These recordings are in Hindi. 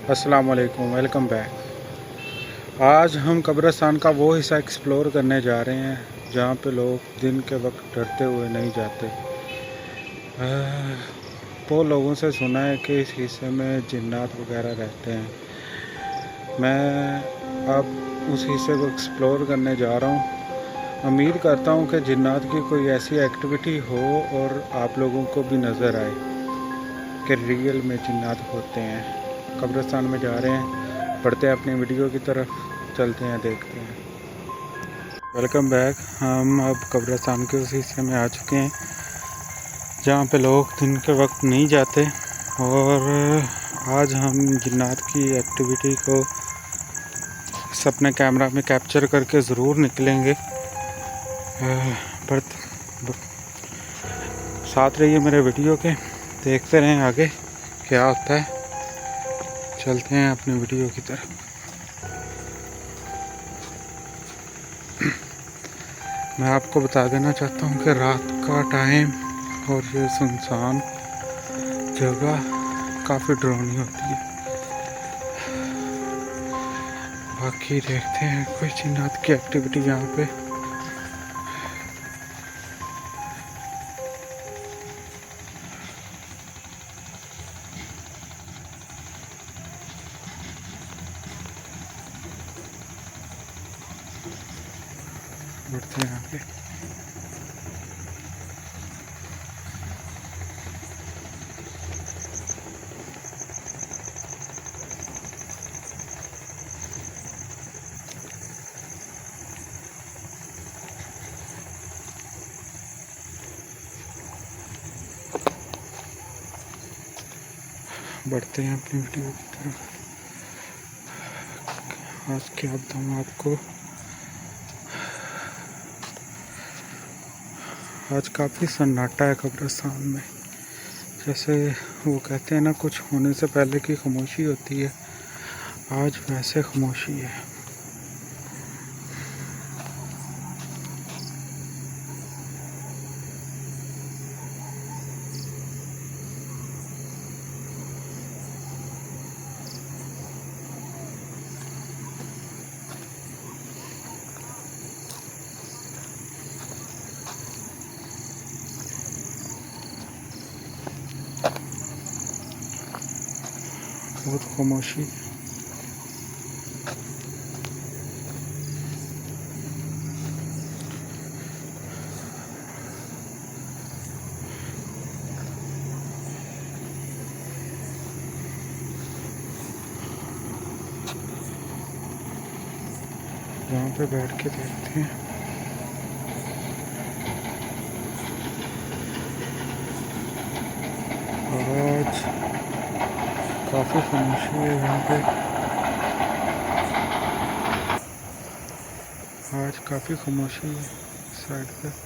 अस्सलाम वालेकुम, वेलकम बैक। आज हम कब्रिस्तान का वो हिस्सा एक्सप्लोर करने जा रहे हैं जहाँ पे लोग दिन के वक्त डरते हुए नहीं जाते। वो लोगों से सुना है कि इस हिस्से में जिन्नात वगैरह रहते हैं। मैं अब उस हिस्से को एक्सप्लोर करने जा रहा हूँ। उम्मीद करता हूँ कि जिन्नात की कोई ऐसी एक्टिविटी हो और आप लोगों को भी नज़र आए कि रियल में जिन्नात होते हैं। कब्रिस्तान में जा रहे हैं, बढ़ते हैं अपनी वीडियो की तरफ, चलते हैं, देखते हैं। Welcome back. हम अब कब्रिस्तान के उस हिस्से में आ चुके हैं जहाँ पे लोग दिन के वक्त नहीं जाते और आज हम जिन्नात की एक्टिविटी को अपने कैमरा में कैप्चर करके ज़रूर निकलेंगे। पर साथ रहिए मेरे वीडियो के, देखते रहें आगे क्या होता है। चलते हैं अपनी वीडियो की तरफ। मैं आपको बता देना चाहता हूँ कि रात का टाइम और ये सुनसान जगह काफ़ी डरावनी होती है। बाकी देखते हैं कोई जिन्नात की एक्टिविटी यहाँ पे। बढ़ते हैं आगे। बढ़ते हैं अपनी वीडियो की तरफ। आज के अब हम आपको आज काफ़ी सन्नाटा है कब्रिस्तान में। जैसे वो कहते हैं ना, कुछ होने से पहले की खामोशी होती है, आज वैसे खामोशी है। बहुत खामोशी। यहाँ पे बैठ के देखते हैं। आज काफ़ी खामोशी है यहाँ पे। आज काफ़ी खामोशी है साइड पे।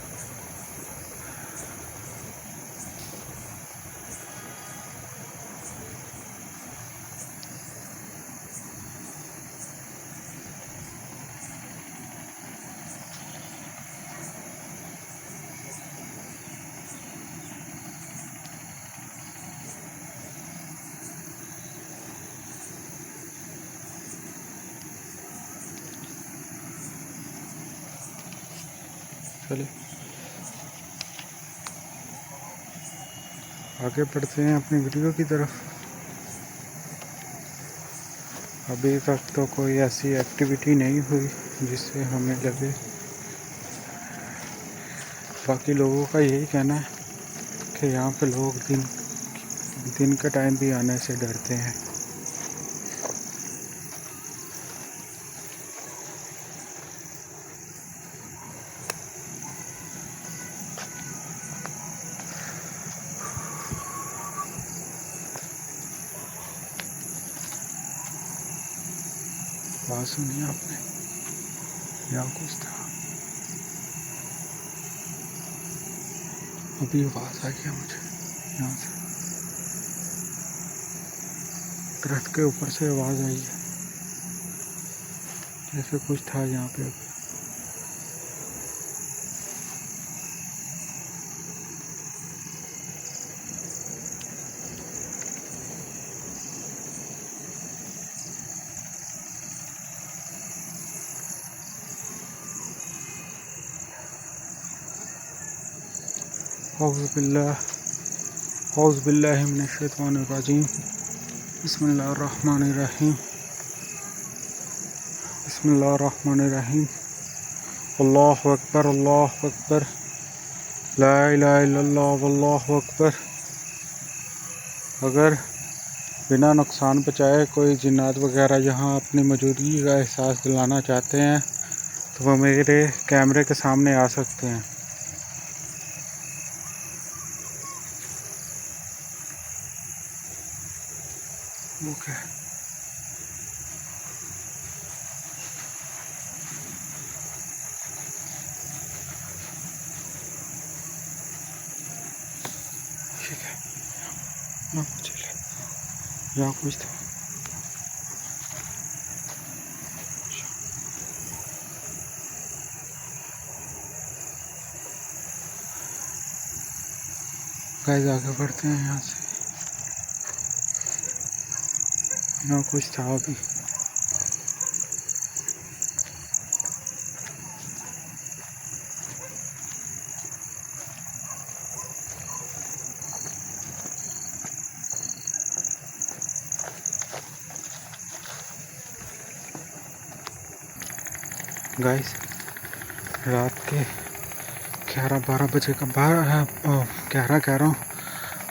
चलिए आगे बढ़ते हैं अपनी वीडियो की तरफ। अभी तक तो कोई ऐसी एक्टिविटी नहीं हुई जिससे हमें लगे। बाकी लोगों का यही कहना है कि यहाँ पे लोग दिन के टाइम भी आने से डरते हैं। आवाज़ सुनी आपने? यहाँ कुछ था, अभी आवाज़ आ गया मुझे यहाँ से। दरख्त के ऊपर से आवाज़ आई है, जैसे कुछ था यहाँ पे। औज़ुबिल्लाहि मिनश्शैतानिर्रजीम बिस्मिल्लाहिर्रहमानिर्रहीम बिस्मिल्लाहिर्रहमानिर्रहीम अल्लाहु अकबर ला इलाहा इल्लल्लाह वल्लाहु अकबर। अगर बिना नुकसान पहुँचाए कोई जिन्नात वगैरह यहाँ अपनी मौजूदगी का एहसास दिलाना चाहते हैं तो वो मेरे कैमरे के सामने आ सकते हैं। ओके ठीक है, यहाँ कुछ था। गाइस आगे बढ़ते हैं यहाँ से। यहाँ कुछ था अभी। गाइस रात के 11-12 बजे का 11 कह रहा हूँ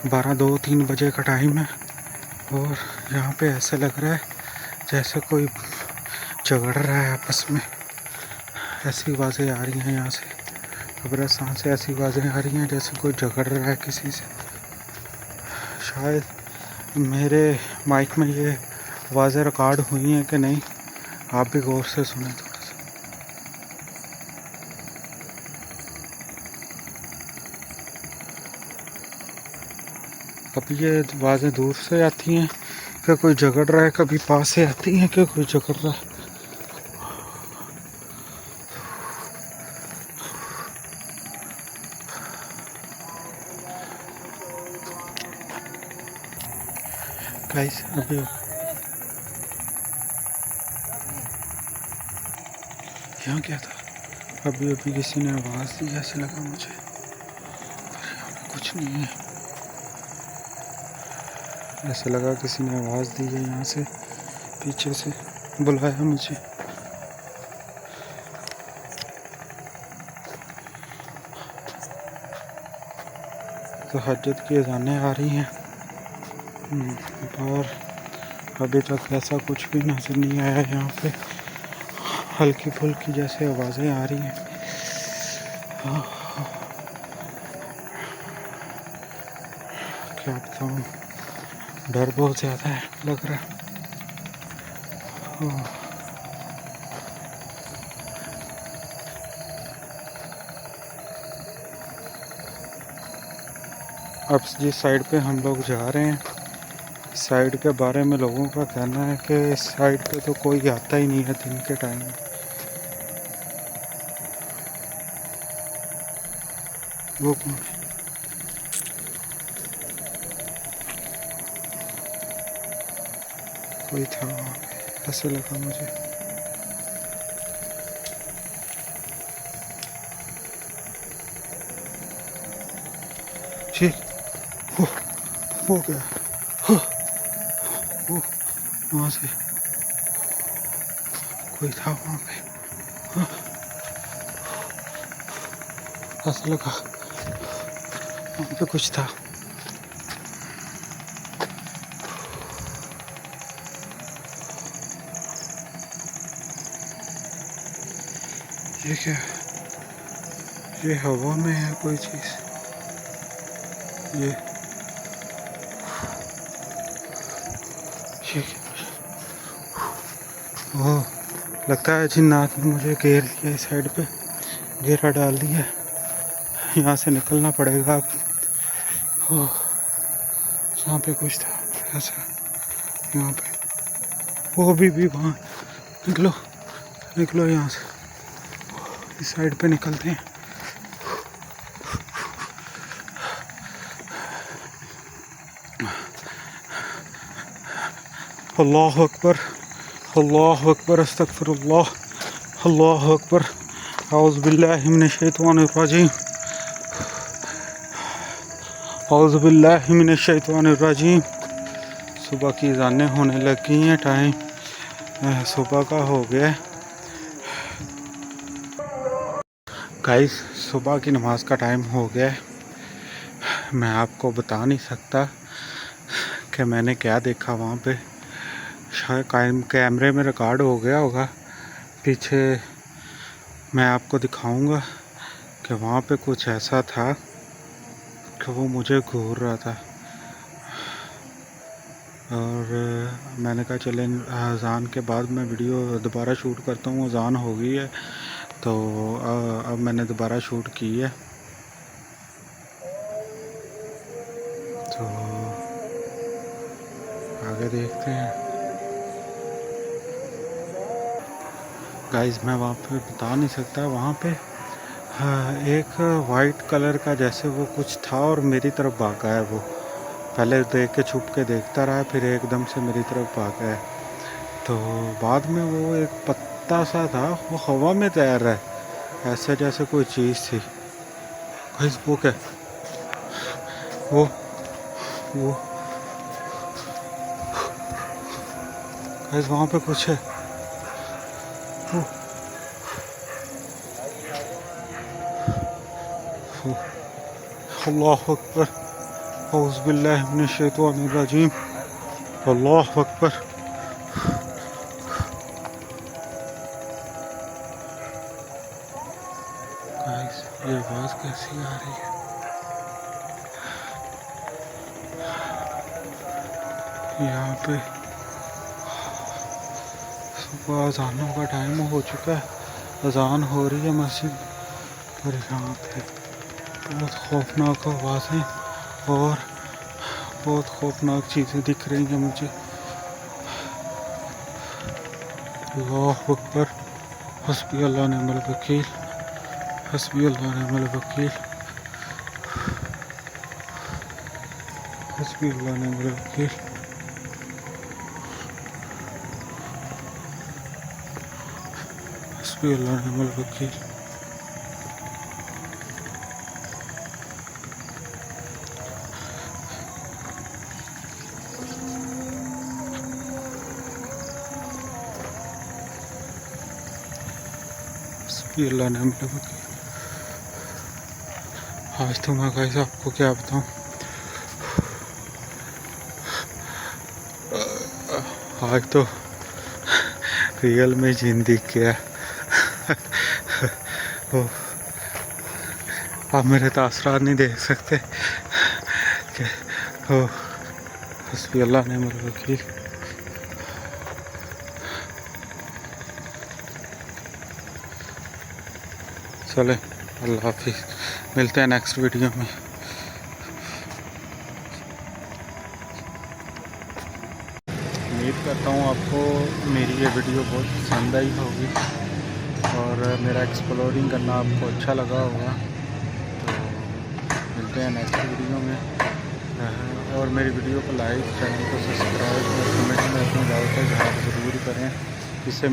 12-2-3 बजे का टाइम है और यहाँ पे ऐसा लग रहा है जैसे कोई झगड़ रहा है आपस में। ऐसी आवाज़ें आ रही हैं यहाँ से, कब्रिस्तान से ऐसी आवाज़ें आ रही हैं जैसे कोई झगड़ रहा है किसी से। शायद मेरे माइक में ये आवाज़ें रिकॉर्ड हुई हैं कि नहीं, आप भी गौर से सुने थोड़ा सा। कभी ये आवाज़ें दूर से आती हैं कि कोई झगड़ रहा है, कभी पास से आती हैं कि कोई झगड़ रहा है। गाइस अभी यहाँ क्या था, अभी किसी ने आवाज़ दी ऐसे लगा मुझे, पर यहाँ पे कुछ नहीं है। ऐसा लगा किसी ने आवाज़ दी है, यहाँ से पीछे से बुलाया मुझे। तो हजरत की अज़ानें आ रही हैं और अभी तक ऐसा कुछ भी नज़र नहीं आया। यहाँ पे हल्की फुल्की जैसे आवाज़ें आ रही हैं। क्या बताऊँ, डर बहुत ज़्यादा है लग रहा है। अब जिस साइड पे हम लोग जा रहे हैं, इस साइड के बारे में लोगों का कहना है कि इस साइड पे तो कोई आता ही नहीं है दिन के टाइम में। वो कौन है? कोई था वहाँ पे, ऐसे लगा मुझे। ठीक हो गया, वहाँ से कोई था वहाँ पे, ऐसा लगा वहाँ पे कुछ था। ये क्या, ये हवा में है कोई चीज़, ये वो लगता है जिन्नात ने मुझे घेर लिया, इस साइड पे घेरा डाल दिया। यहाँ से निकलना पड़ेगा अब। यहाँ पे कुछ था ऐसा, यहाँ पे वो भी वहाँ। निकलो यहाँ से, इस साइड पे निकलते हैं। अल्लाहु अकबर अस्तगफिरुल्लाह, अल्लाहु अकबर, औज़ु बिल्लाहि मिनश शैतानिर रजीम, औज़ु बिल्लाहि मिनश शैतानिर रजीम। सुबह की अज़ानें होने लगी हैं, टाइम सुबह का हो गया है। गाइस, सुबह की नमाज का टाइम हो गया है। मैं आपको बता नहीं सकता कि मैंने क्या देखा वहाँ पे। शायद कैमरे में रिकॉर्ड हो गया होगा। पीछे मैं आपको दिखाऊंगा कि वहाँ पे कुछ ऐसा था कि वो मुझे घूर रहा था। और मैंने कहा चले अज़ान के बाद मैं वीडियो दोबारा शूट करता हूँ। अज़ान हो गई है तो अब मैंने दोबारा शूट की है। तो आगे देखते हैं। गाइस, मैं वहाँ पे बता नहीं सकता। वहाँ पे एक वाइट कलर का जैसे वो कुछ था और मेरी तरफ भागा है। वो पहले देख के छुप के देखता रहा, फिर एकदम से मेरी तरफ भागा है। तो बाद में वो एक पत्ता सा था, वो हवा में तैर रहा है, ऐसे जैसे कोई चीज़ थी। गाइस, वो क्या, वो गाइस वहाँ पे कुछ है। अल्लाहु अकबर, औज़ु बिल्लाहि मिनश शैतानिर रजीम, अल्लाहु अकबर। गाइस, ये आवाज़ कैसी आ रही है? यहाँ पे सुबह अज़ानों का टाइम हो चुका है। अज़ान हो रही है मस्जिद पर। यहाँ पे बहुत खौफनाक आवाज़ें और बहुत खौफनाक चीज़ें दिख रही हैं मुझे। अल्लाहु अकबर, हस्बी अल्लाह निअमल वकील, हस्बी अल्लाह निअमल वकील, हस्बी अल्लाह निअमल वकील। हस्बी अल्लाह निअमल वकील। हस्बी अल्लाह निअमल वकील। आज तो मैं गाइस आपको क्या बताऊं, आज तो रियल में जिन दिख गया। आप मेरे तासरात नहीं देख सकते कि हस्बी अल्लाह निअमल वकील। चले, अल्लाह हाफिज़, मिलते हैं नेक्स्ट वीडियो में। उम्मीद करता हूँ आपको मेरी ये वीडियो बहुत पसंद आई होगी और मेरा एक्सप्लोरिंग करना आपको अच्छा लगा होगा। तो मिलते हैं नेक्स्ट वीडियो में। और मेरी वीडियो को लाइक, चैनल को सब्सक्राइब और कमेंट में अपनी राय का इज़हार ज़रूर करें, इससे